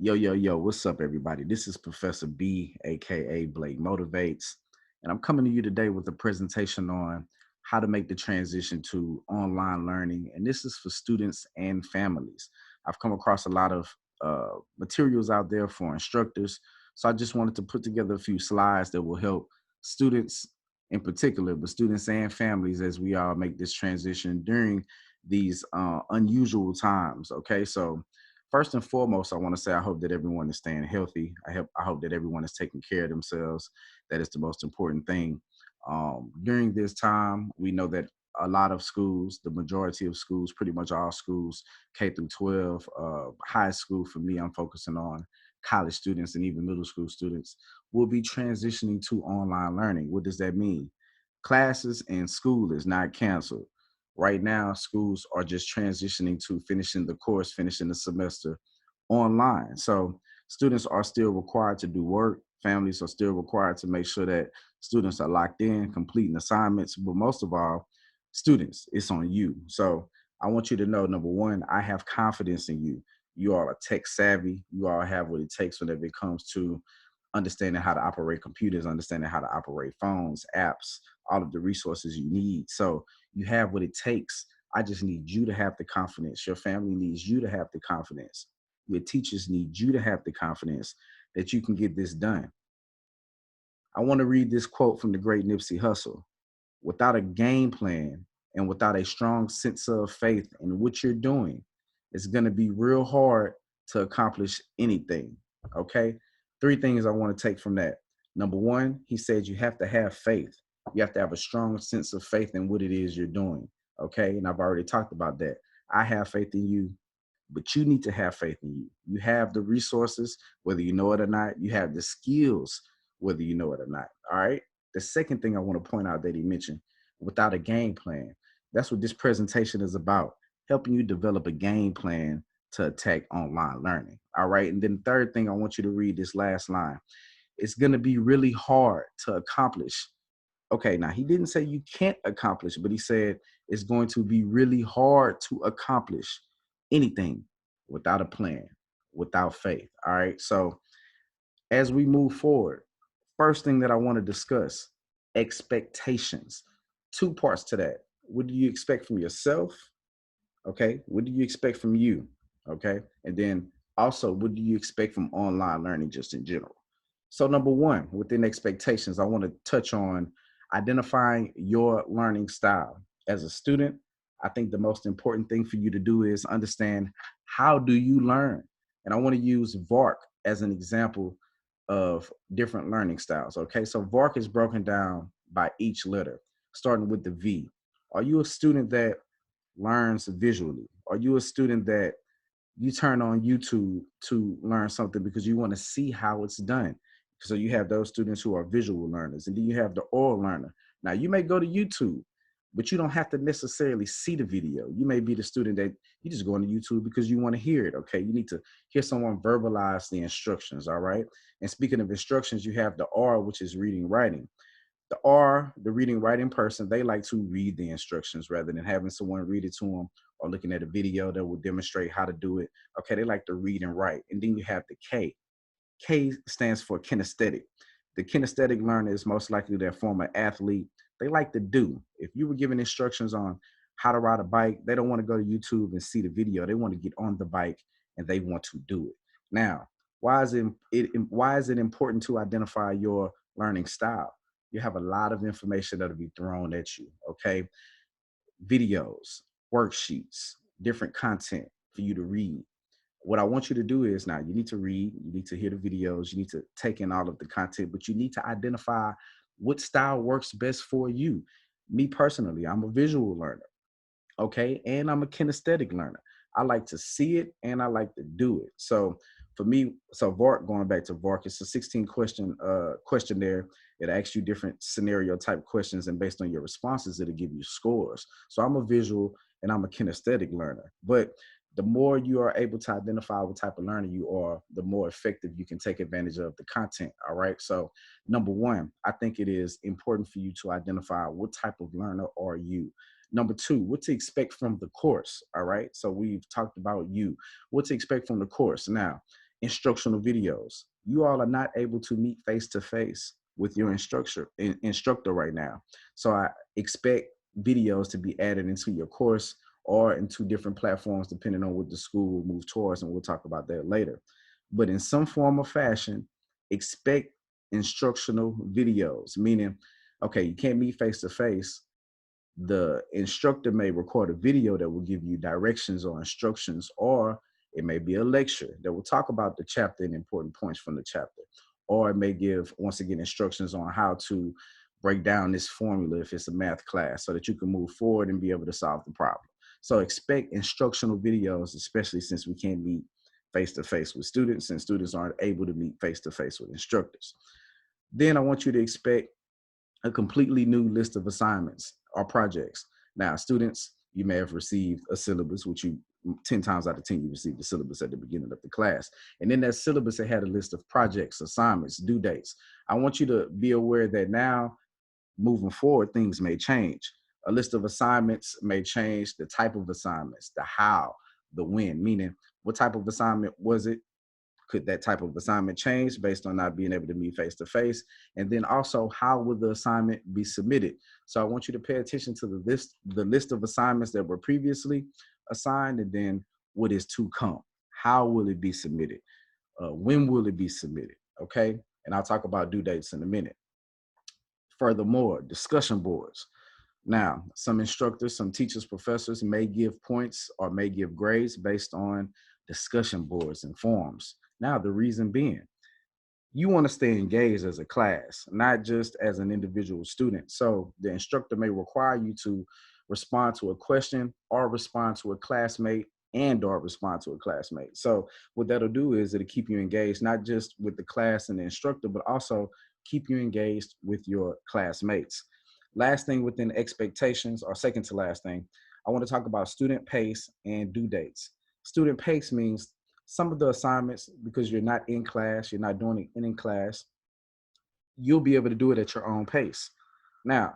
Yo, what's up, everybody? This is Professor B, aka Blake Motivates, and I'm coming to you today with a presentation on how to make the transition to online learning. And this is for students and families. I've come across a lot of materials out there for instructors, so I just wanted to put together a few slides that will help students in particular, but students and families as we all make this transition during these unusual times. Okay, so first and foremost, I want to say I hope that everyone is staying healthy. I hope that everyone is taking care of themselves. That is the most important thing. During this time, we know that a lot of schools, the majority of schools, pretty much all schools, K through 12, high school for me, I'm focusing on college students and even middle school students, will be transitioning to online learning. What does that mean? Classes in school is not canceled. Right now, schools are just transitioning to finishing the course, finishing the semester online. So students are still required to do work. Families are still required to make sure that students are locked in, completing assignments. But most of all, students, it's on you. So I want you to know, number one, I have confidence in you. You all are tech savvy. You all have what it takes whenever it comes to understanding how to operate computers, understanding how to operate phones, apps, all of the resources you need. So you have what it takes. I just need you to have the confidence. Your family needs you to have the confidence. Your teachers need you to have the confidence that you can get this done. I want to read this quote from the great Nipsey Hussle. Without a game plan and without a strong sense of faith in what you're doing, it's going to be real hard to accomplish anything. Okay. Three things I want to take from that. Number one, he said you have to have faith. You have to have a strong sense of faith in what it is you're doing. Okay. And I've already talked about that. I have faith in you, but you need to have faith in you. You have the resources, whether you know it or not. You have the skills, whether you know it or not. All right. The second thing I want to point out that he mentioned, without a game plan, that's what this presentation is about, helping you develop a game plan to attack online learning. All right. And then the third thing, I want you to read this last line. It's going to be really hard to accomplish. Okay, now he didn't say you can't accomplish, but he said it's going to be really hard to accomplish anything without a plan, without faith. All right. So as we move forward, first thing that I want to discuss, expectations. Two parts to that. What do you expect from yourself? Okay. What do you expect from you? Okay. And then also, what do you expect from online learning just in general? So, number one, within expectations, I want to touch on identifying your learning style. As a student, I think the most important thing for you to do is understand, how do you learn? And I want to use VARK as an example of different learning styles. Okay. So, VARK is broken down by each letter, starting with the V. Are you a student that learns visually? Are you a student that you turn on YouTube to learn something because you want to see how it's done? So you have those students who are visual learners, and then you have the oral learner. Now you may go to YouTube, but you don't have to necessarily see the video. You may be the student that you just go into YouTube because you want to hear it. Okay. You need to hear someone verbalize the instructions. All right. And speaking of instructions, you have the R, which is reading, writing. The R, the reading writing person, they like to read the instructions rather than having someone read it to them or looking at a video that will demonstrate how to do it. Okay, they like to read and write. And then you have the K. K stands for kinesthetic. The kinesthetic learner is most likely their former athlete. They like to do. If you were given instructions on how to ride a bike, they don't want to go to YouTube and see the video. They want to get on the bike and they want to do it. Now, why is it important to identify your learning style? You have a lot of information that'll be thrown at you. Okay, videos, worksheets, different content for you to read. What I want you to do is, now you need to read, you need to hear the videos, you need to take in all of the content, but you need to identify what style works best for you. Me personally, I'm a visual learner. Okay. And I'm a kinesthetic learner. I like to see it and I like to do it. So for me, so VARK, going back to VARK, it's a 16 question there. It asks you different scenario type questions, and based on your responses, it'll give you scores. So I'm a visual and I'm a kinesthetic learner. But the more you are able to identify what type of learner you are, the more effective you can take advantage of the content. All right. So number one, I think it is important for you to identify what type of learner are you. Number two, what to expect from the course. All right. So we've talked about you, what to expect from the course. Now, instructional videos. You all are not able to meet face to face with your instructor right now. So I expect videos to be added into your course or into different platforms depending on what the school will move towards, and we'll talk about that later. But in some form or fashion, expect instructional videos, meaning, okay, you can't meet face to face. The instructor may record a video that will give you directions or instructions, or it may be a lecture that will talk about the chapter and important points from the chapter, or it may give, once again, instructions on how to break down this formula if it's a math class so that you can move forward and be able to solve the problem. So expect instructional videos, especially since we can't meet face to face with students and students aren't able to meet face to face with instructors. Then I want you to expect a completely new list of assignments or projects. Now, students, you may have received a syllabus, which you 10 times out of 10, you received the syllabus at the beginning of the class. And in that syllabus, it had a list of projects, assignments, due dates. I want you to be aware that now, moving forward, things may change. A list of assignments may change the type of assignments, the how, the when, meaning what type of assignment was it? Could that type of assignment change based on not being able to meet face to face? And then also, how will the assignment be submitted? So I want you to pay attention to the list of assignments that were previously assigned, and then what is to come. How will it be submitted? When will it be submitted? Okay. And I'll talk about due dates in a minute. Furthermore, discussion boards. Now, some instructors, some teachers, professors may give points or may give grades based on discussion boards and forums. Now, the reason being, you want to stay engaged as a class, not just as an individual student. So the instructor may require you to respond to a question or respond to a classmate and or respond to a classmate. So what that'll do is it'll keep you engaged, not just with the class and the instructor, but also keep you engaged with your classmates. Last thing within expectations, or second to last thing, I want to talk about student pace and due dates. Student pace means some of the assignments, because you're not in class, you're not doing it in class, you'll be able to do it at your own pace. Now,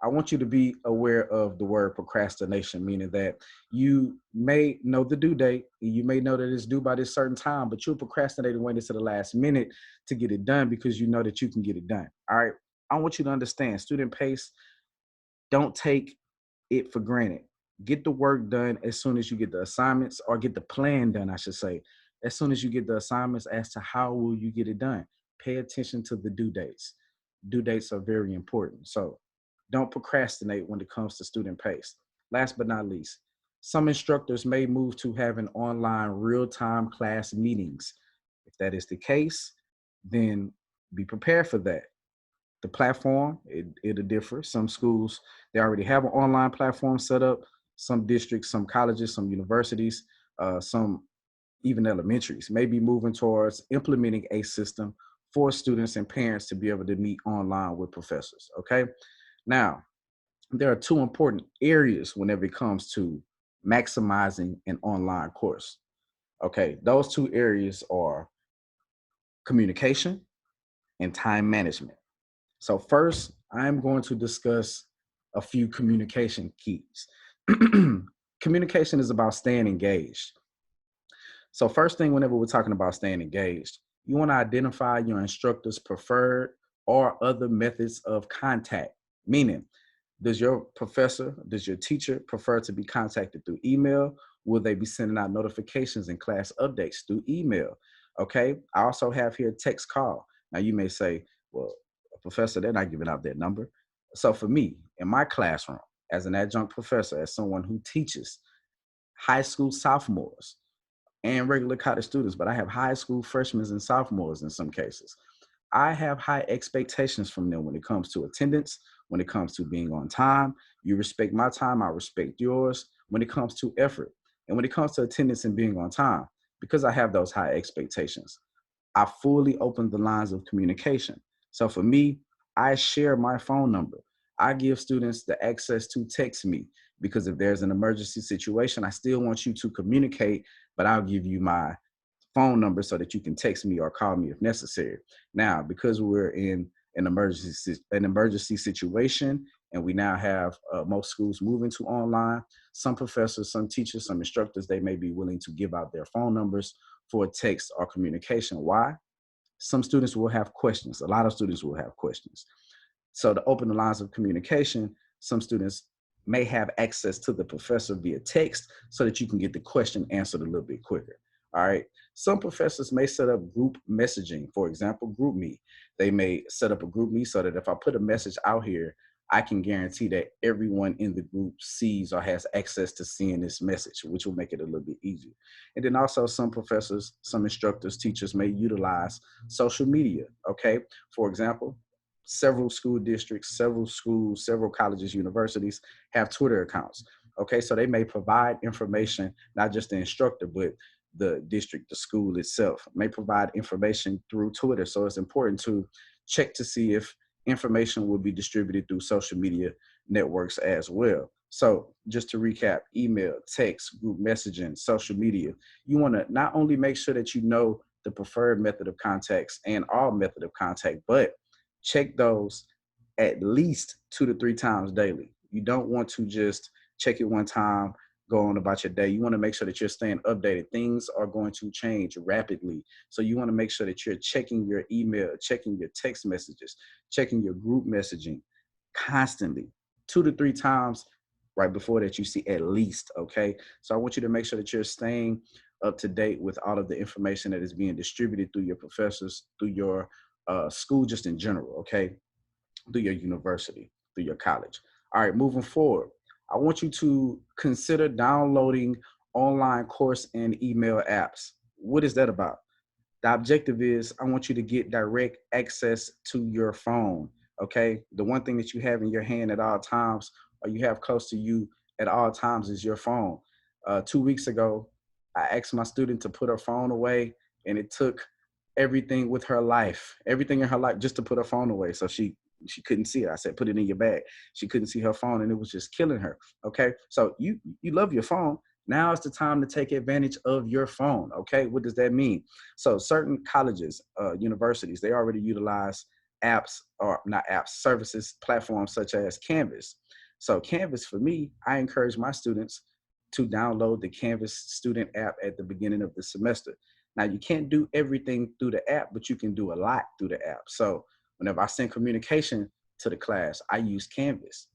I want you to be aware of the word procrastination, meaning that you may know the due date, you may know that it's due by this certain time, but you'll procrastinate and wait until the last minute to get it done because you know that you can get it done. All right. I want you to understand student pace. Don't take it for granted. Get the work done as soon as you get the assignments, or get the plan done, I should say. As soon as you get the assignments, as to how will you get it done. Pay attention to the due dates. Due dates are very important. So don't procrastinate when it comes to student pace. Last but not least, some instructors may move to having online real-time class meetings. If that is the case, then be prepared for that. The platform, it'll differ. Some schools, they already have an online platform set up. Some districts, some colleges, some universities, some even elementaries may be moving towards implementing a system for students and parents to be able to meet online with professors. Okay. Now, there are two important areas whenever it comes to maximizing an online course. Okay. Those two areas are communication and time management. So first, I'm going to discuss a few communication keys. Communication is about staying engaged. So first thing, whenever we're talking about staying engaged, you want to identify your instructor's preferred or other methods of contact. Meaning, does your professor, does your teacher prefer to be contacted through email? Will they be sending out notifications and class updates through email? Okay. I also have here text call. Now you may say, well, a professor, they're not giving out their number. So for me, in my classroom, as an adjunct professor, as someone who teaches high school sophomores and regular college students, but I have high school freshmen and sophomores in some cases. I have high expectations from them when it comes to attendance, when it comes to being on time. You respect my time, I respect yours. When it comes to effort, and when it comes to attendance and being on time, because I have those high expectations, I fully open the lines of communication. So for me, I share my phone number. I give students the access to text me, because if there's an emergency situation, I still want you to communicate, but I'll give you my phone number so that you can text me or call me if necessary. Now, because we're in an emergency situation, and we now have most schools moving to online, some professors, some teachers, some instructors, they may be willing to give out their phone numbers for text or communication. Why? Some students will have questions. A lot of students will have questions. So to open the lines of communication, some students may have access to the professor via text so that you can get the question answered a little bit quicker. All right. Some professors may set up group messaging, for example, group me. They may set up a group me so that if I put a message out here, I can guarantee that everyone in the group sees or has access to seeing this message, which will make it a little bit easier. And then also some professors, some instructors, teachers may utilize social media. Okay. For example, several school districts, several schools, several colleges, universities have Twitter accounts. Okay, so they may provide information, not just the instructor, but the district, the school itself may provide information through Twitter. So it's important to check to see if information will be distributed through social media networks as well. So just to recap, email, text, group messaging, social media, you want to not only make sure that you know the preferred method of contacts and all method of contact, but check those at least 2 to 3 times daily. You don't want to just check it one time, go on about your day. You want to make sure that you're staying updated. Things are going to change rapidly. So you want to make sure that you're checking your email, checking your text messages, checking your group messaging constantly, 2 to 3 times right before that you see at least, okay? So I want you to make sure that you're staying up to date with all of the information that is being distributed through your professors, through your school, just in general, okay? Through your university, through your college. All right, moving forward, I want you to consider downloading online course and email apps. What is that about? The objective is I want you to get direct access to your phone. Okay. The one thing that you have in your hand at all times, or you have close to you at all times, is your phone. 2 weeks ago, I asked my student to put her phone away, and it took everything with her life, everything in her life, just to put her phone away. So she couldn't see it. I said, put it in your bag. She couldn't see her phone, and it was just killing her. Okay. So you love your phone. Now is the time to take advantage of your phone. Okay. What does that mean? So certain colleges, universities, they already utilize apps, or not apps, services, platforms such as Canvas. So Canvas, for me, I encourage my students to download the Canvas student app at the beginning of the semester. Now, you can't do everything through the app, but you can do a lot through the app. So whenever I send communication to the class, I use Canvas.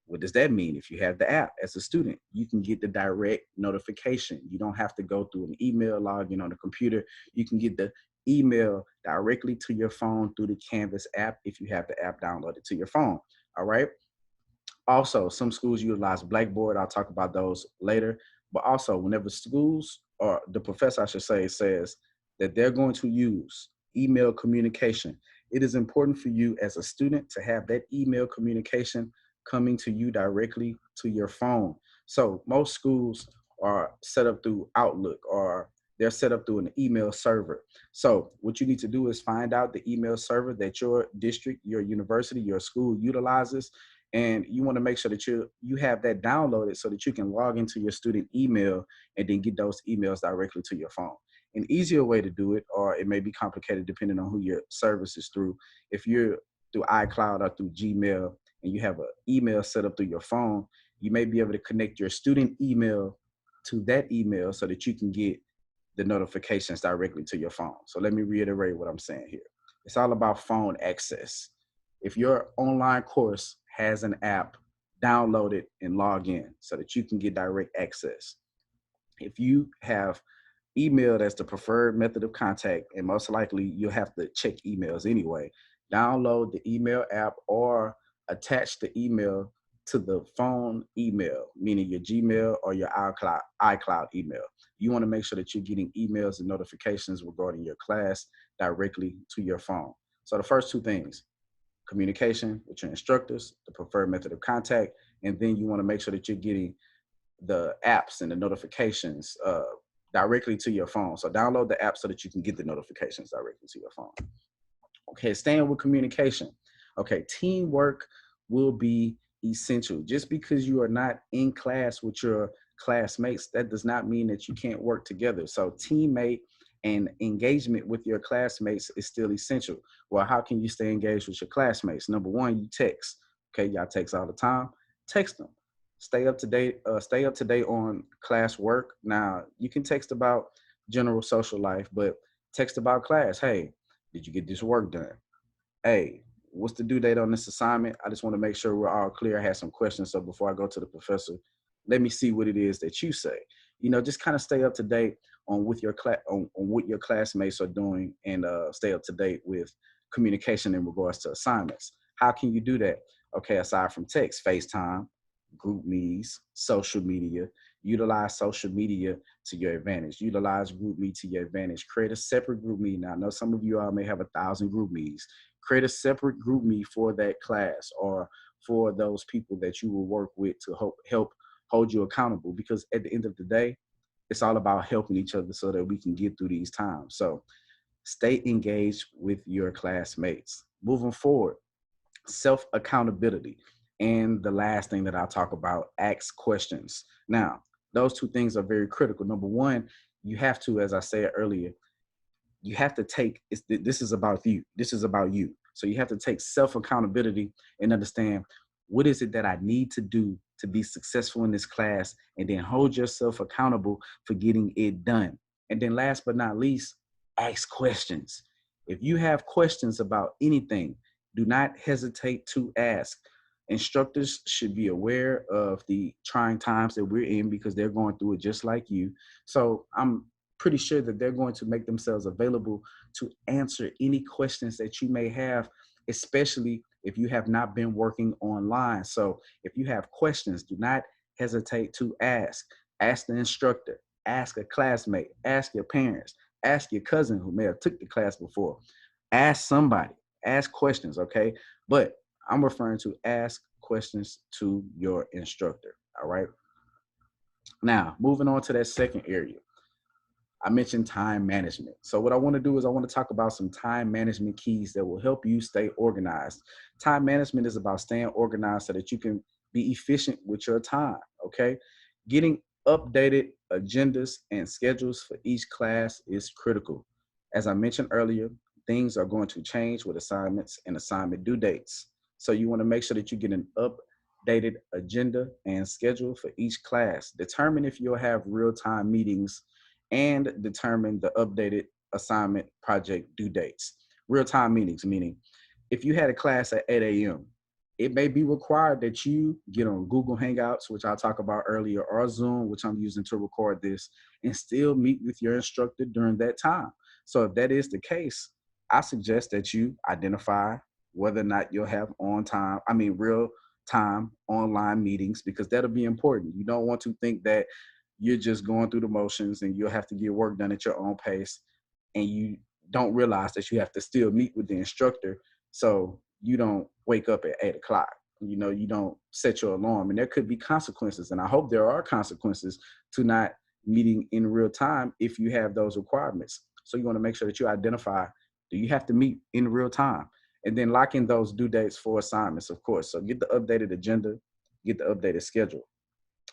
What does that mean? If you have the app as a student, you can get the direct notification. You don't have to go through an email login on the computer. You can get the email directly to your phone through the Canvas app if you have the app downloaded to your phone. All right. Also, some schools utilize Blackboard. I'll talk about those later. But also, whenever schools, or the professor, I should say, says that they're going to use email communication, it is important for you as a student to have that email communication coming to you directly to your phone. So most schools are set up through Outlook, or they're set up through an email server. So what you need to do is find out the email server that your district, your university, your school utilizes, and you want to make sure that you have that downloaded so that you can log into your student email and then get those emails directly to your phone. An easier way to do it, or it may be complicated depending on who your service is through. If you're through iCloud or through Gmail and you have an email set up through your phone, you may be able to connect your student email to that email so that you can get the notifications directly to your phone. So let me reiterate what I'm saying here. It's all about phone access. If your online course has an app, download it and log in so that you can get direct access. If you have email as the preferred method of contact, and most likely you'll have to check emails anyway, download the email app or attach the email to the phone email, meaning your Gmail or your iCloud email. You want to make sure that you're getting emails and notifications regarding your class directly to your phone. So the first two things: communication with your instructors, the preferred method of contact, and then you want to make sure that you're getting the apps and the notifications directly to your phone. So download the app so that you can get the notifications directly to your phone. Okay, staying with communication. Okay, teamwork will be essential. Just because you are not in class with your classmates, that does not mean that you can't work together. So teammate and engagement with your classmates is still essential. Well, how can you stay engaged with your classmates? Number one, you text. Okay, y'all text all the time. Text them. Stay up to date. Stay up to date on class work. Now, you can text about general social life, but text about class. Hey, did you get this work done? Hey, what's the due date on this assignment? I just want to make sure we're all clear. I had some questions. So before I go to the professor, let me see what it is that you say. Just kind of stay up to date on with your class on what your classmates are doing, and stay up to date with communication in regards to assignments. How can you do that? Okay, aside from text, FaceTime, group meets, social media. Utilize social media to your advantage. Utilize group meet to your advantage. Create a separate group meet. Now, I know some of you all may have 1,000 group meets. Create a separate group meet for that class or for those people that you will work with to help hold you accountable, because at the end of the day, it's all about helping each other so that we can get through these times. So stay engaged with your classmates. Moving forward, self accountability. And the last thing that I'll talk about, ask questions. Now, those two things are very critical. Number one, you have to, as I said earlier, you have to this is about you. This is about you. So you have to take self accountability and understand, what is it that I need to do to be successful in this class, and then hold yourself accountable for getting it done. And then last but not least, ask questions. If you have questions about anything, do not hesitate to ask. Instructors should be aware of the trying times that we're in, because they're going through it just like you. So I'm pretty sure that they're going to make themselves available to answer any questions that you may have, especially if you have not been working online. So if you have questions, do not hesitate to ask. Ask the instructor, ask a classmate, ask your parents, ask your cousin who may have took the class before. Ask somebody, ask questions, okay? But I'm referring to ask questions to your instructor, all right? Now, moving on to that second area. I mentioned time management. So what I want to do is I want to talk about some time management keys that will help you stay organized. Time management is about staying organized so that you can be efficient with your time, okay? Getting updated agendas and schedules for each class is critical. As I mentioned earlier, things are going to change with assignments and assignment due dates. So you want to make sure that you get an updated agenda and schedule for each class. Determine if you'll have real-time meetings, and determine the updated assignment project due dates. Real-time meetings, meaning if you had a class at 8 a.m., it may be required that you get on Google Hangouts, which I'll talk about earlier, or Zoom, which I'm using to record this, and still meet with your instructor during that time. So if that is the case, I suggest that you identify whether or not you'll have real time online meetings, because that'll be important. You don't want to think that you're just going through the motions and you'll have to get work done at your own pace, and you don't realize that you have to still meet with the instructor. So you don't wake up at 8 o'clock. You don't set your alarm, and there could be consequences. And I hope there are consequences to not meeting in real time if you have those requirements. So you want to make sure that you identify, do you have to meet in real time? And then lock in those due dates for assignments, of course. So get the updated agenda, get the updated schedule.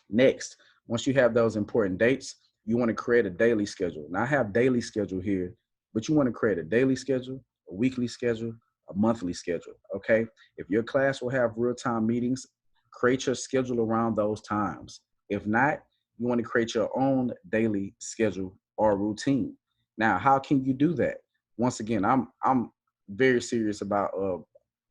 Next, once you have those important dates, you want to create a daily schedule. Now I have daily schedule here, but you want to create a daily schedule, a weekly schedule, a monthly schedule, okay? If your class will have real-time meetings, create your schedule around those times. If not, you want to create your own daily schedule or routine. Now, how can you do that? Once again, I'm very serious about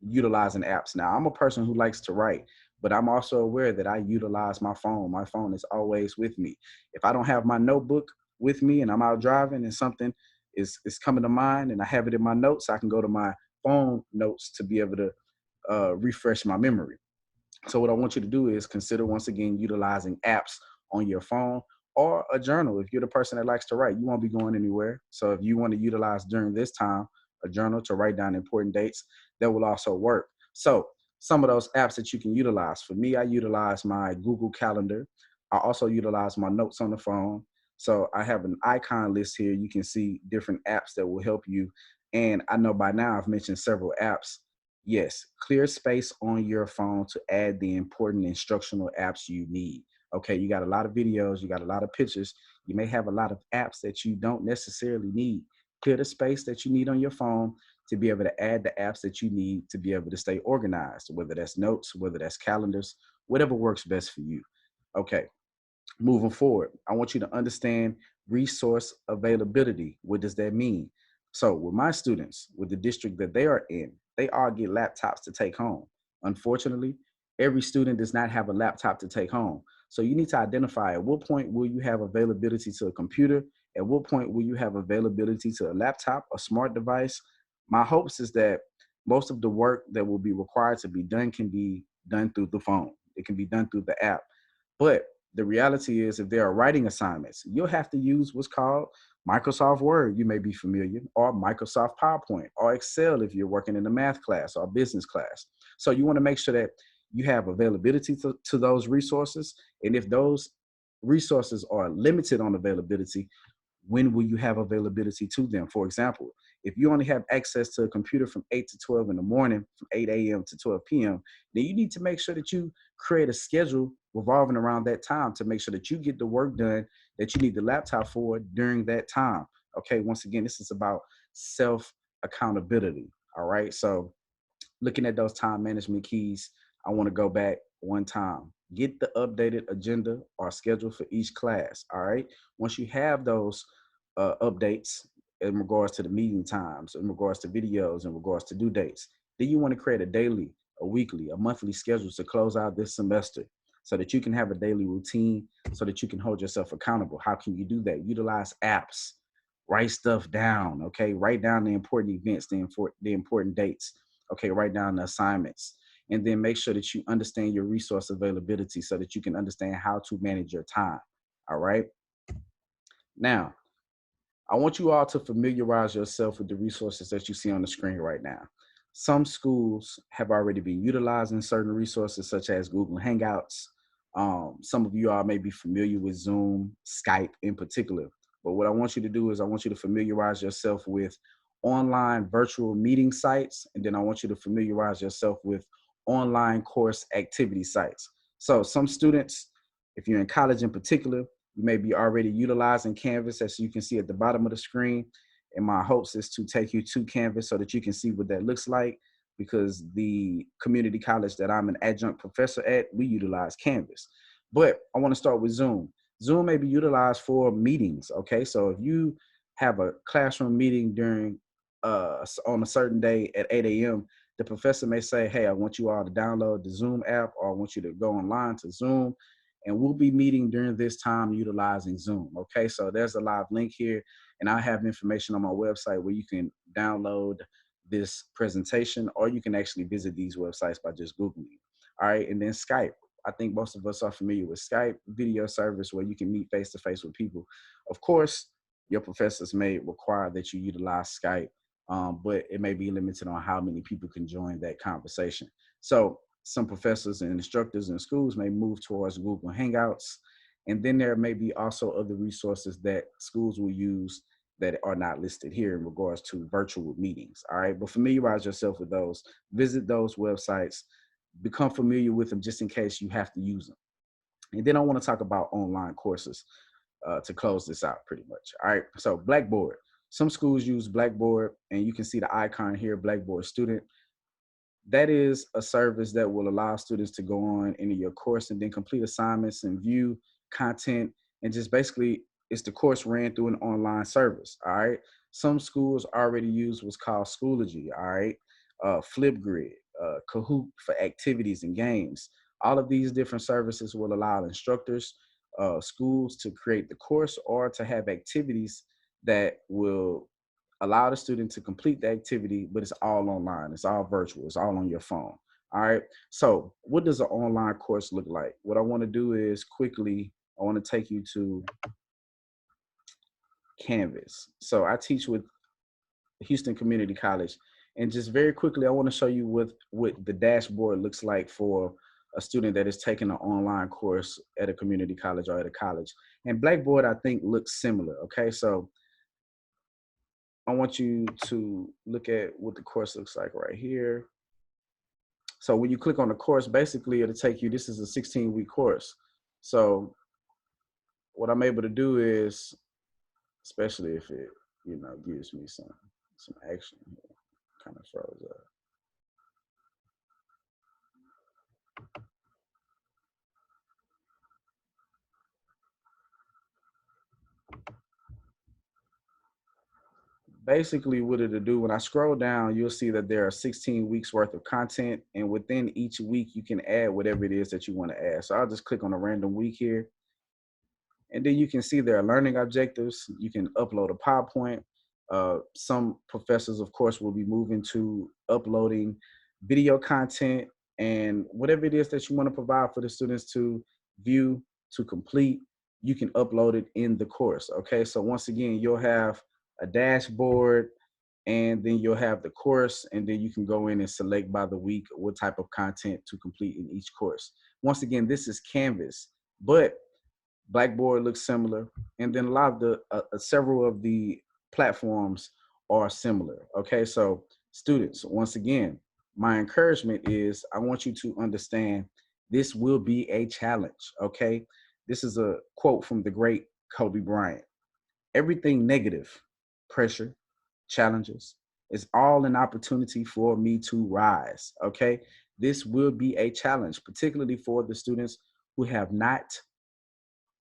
utilizing apps. Now, I'm a person who likes to write, but I'm also aware that I utilize my phone. My phone is always with me. If I don't have my notebook with me and I'm out driving and something is coming to mind and I have it in my notes, I can go to my phone notes to be able to refresh my memory. So what I want you to do is consider, once again, utilizing apps on your phone or a journal. If you're the person that likes to write, you won't be going anywhere. So if you want to utilize during this time a journal to write down important dates, that will also work. So some of those apps that you can utilize. For me, I utilize my Google Calendar. I also utilize my notes on the phone. So I have an icon list here. You can see different apps that will help you. And I know by now I've mentioned several apps. Yes, clear space on your phone to add the important instructional apps you need. Okay, you got a lot of videos, you got a lot of pictures. You may have a lot of apps that you don't necessarily need. Clear the space that you need on your phone to be able to add the apps that you need to be able to stay organized, whether that's notes, whether that's calendars, whatever works best for you. Okay, moving forward, I want you to understand resource availability. What does that mean? So with my students, with the district that they are in, they all get laptops to take home. Unfortunately, every student does not have a laptop to take home. So you need to identify at what point will you have availability to a computer, at what point will you have availability to a laptop, a smart device. My hopes is that most of the work that will be required to be done can be done through the phone. It can be done through the app. But the reality is, if there are writing assignments, you'll have to use what's called Microsoft Word, you may be familiar, or Microsoft PowerPoint, or Excel if you're working in a math class or business class. So you want to make sure that you have availability to those resources. And if those resources are limited on availability, when will you have availability to them? For example, if you only have access to a computer from 8 to 12 in the morning, from 8 a.m. to 12 p.m., then you need to make sure that you create a schedule revolving around that time to make sure that you get the work done that you need the laptop for during that time. Okay, once again, this is about self accountability. All right, so looking at those time management keys, I want to go back one time. Get the updated agenda or schedule for each class. All right. Once you have those updates in regards to the meeting times, in regards to videos, in regards to due dates, then you want to create a daily, a weekly, a monthly schedule to close out this semester so that you can have a daily routine, so that you can hold yourself accountable. How can you do that? Utilize apps, write stuff down. Okay. Write down the important events, the important dates. Okay, write down the assignments, and then make sure that you understand your resource availability so that you can understand how to manage your time. All right. Now, I want you all to familiarize yourself with the resources that you see on the screen right now. Some schools have already been utilizing certain resources such as Google Hangouts. Some of you all may be familiar with Zoom, Skype in particular. But what I want you to do is I want you to familiarize yourself with online virtual meeting sites, and then I want you to familiarize yourself with online course activity sites. So some students, if you're in college in particular, you may be already utilizing Canvas, as you can see at the bottom of the screen. And my hopes is to take you to Canvas so that you can see what that looks like, because the community college that I'm an adjunct professor at, we utilize Canvas. But I want to start with Zoom. Zoom may be utilized for meetings. Okay, so if you have a classroom meeting during on a certain day at 8 a.m., the professor may say, hey, I want you all to download the Zoom app, or I want you to go online to Zoom, and we'll be meeting during this time utilizing Zoom. Okay, so there's a live link here, and I have information on my website where you can download this presentation, or you can actually visit these websites by just Googling. All right, and then Skype. I think most of us are familiar with Skype, video service where you can meet face to face with people. Of course, your professors may require that you utilize Skype, but it may be limited on how many people can join that conversation. So some professors and instructors in schools may move towards Google Hangouts. And then there may be also other resources that schools will use that are not listed here in regards to virtual meetings. All right, but familiarize yourself with those. Visit those websites, become familiar with them just in case you have to use them. And then I want to talk about online courses to close this out pretty much. All right, so Blackboard. Some schools use Blackboard, and you can see the icon here, Blackboard Student. That is a service that will allow students to go on into your course and then complete assignments and view content, and just basically it's the course ran through an online service. All right. Some schools already use what's called Schoology. All right. Flipgrid, Kahoot for activities and games. All of these different services will allow instructors, schools to create the course or to have activities that will allow the student to complete the activity, but it's all online. It's all virtual. It's all on your phone. All right. So what does an online course look like? What I want to do is quickly, I want to take you to Canvas. So I teach with Houston Community College. And just very quickly, I want to show you what the dashboard looks like for a student that is taking an online course at a community college or at a college. And Blackboard, I think, looks similar. Okay. So I want you to look at what the course looks like right here. So when you click on the course, basically it'll take you, this is a 16-week course. So what I'm able to do is, especially if it, gives me some action here, kind of froze up. Basically, what it'll do, when I scroll down, you'll see that there are 16 weeks worth of content. And within each week, you can add whatever it is that you want to add. So I'll just click on a random week here. And then you can see there are learning objectives. You can upload a PowerPoint. Some professors, of course, will be moving to uploading video content and whatever it is that you want to provide for the students to view, to complete, you can upload it in the course. Okay, so once again, you'll have a dashboard, and then you'll have the course, and then you can go in and select by the week what type of content to complete in each course. Once again, this is Canvas, but Blackboard looks similar, and then a lot of the several of the platforms are similar. Okay, so students, once again, my encouragement is I want you to understand this will be a challenge. Okay, this is a quote from the great Kobe Bryant. Everything negative, pressure, challenges, is all an opportunity for me to rise. Okay, this will be a challenge, particularly for the students who have not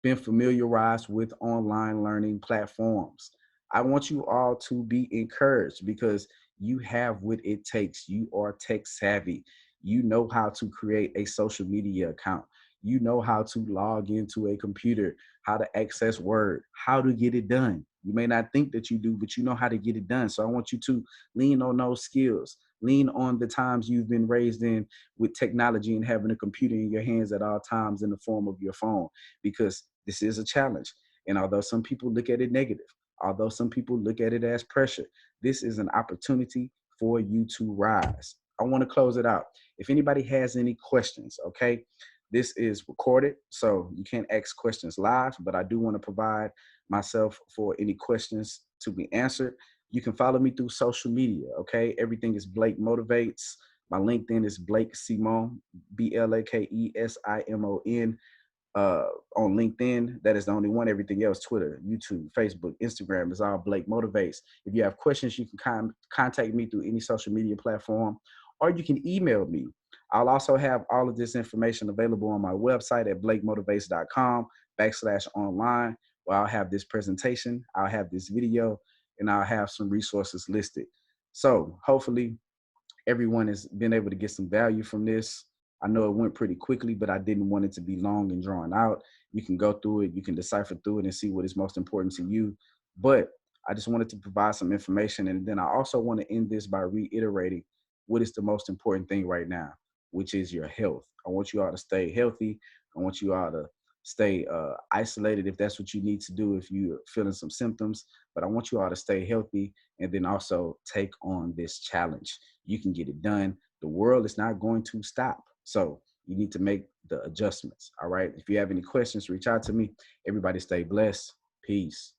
been familiarized with online learning platforms. I want you all to be encouraged because you have what it takes. You are tech savvy. You know how to create a social media account. You know how to log into a computer, how to access Word, how to get it done. You may not think that you do, but you know how to get it done. So I want you to lean on those skills. Lean on the times you've been raised in with technology and having a computer in your hands at all times in the form of your phone, because this is a challenge. And although some people look at it negative, although some people look at it as pressure, this is an opportunity for you to rise. I want to close it out. If anybody has any questions, okay, this is recorded, so you can't ask questions live, but I do want to provide myself for any questions to be answered. You can follow me through social media, okay? Everything is Blake Motivates. My LinkedIn is Blake Simon, BlakeSimon, on LinkedIn. That is the only one. Everything else, Twitter, YouTube, Facebook, Instagram, is all Blake Motivates. If you have questions, you can contact me through any social media platform, or you can email me. I'll also have all of this information available on my website at blakemotivates.com/online, where I'll have this presentation, I'll have this video, and I'll have some resources listed. So hopefully everyone has been able to get some value from this. I know it went pretty quickly, but I didn't want it to be long and drawn out. You can go through it, you can decipher through it and see what is most important to you. But I just wanted to provide some information. And then I also want to end this by reiterating what is the most important thing right now, which is your health. I want you all to stay healthy. I want you all to stay isolated if that's what you need to do, if you're feeling some symptoms. But I want you all to stay healthy, and then also take on this challenge. You can get it done. The world is not going to stop. So you need to make the adjustments. All right. If you have any questions, reach out to me. Everybody stay blessed. Peace.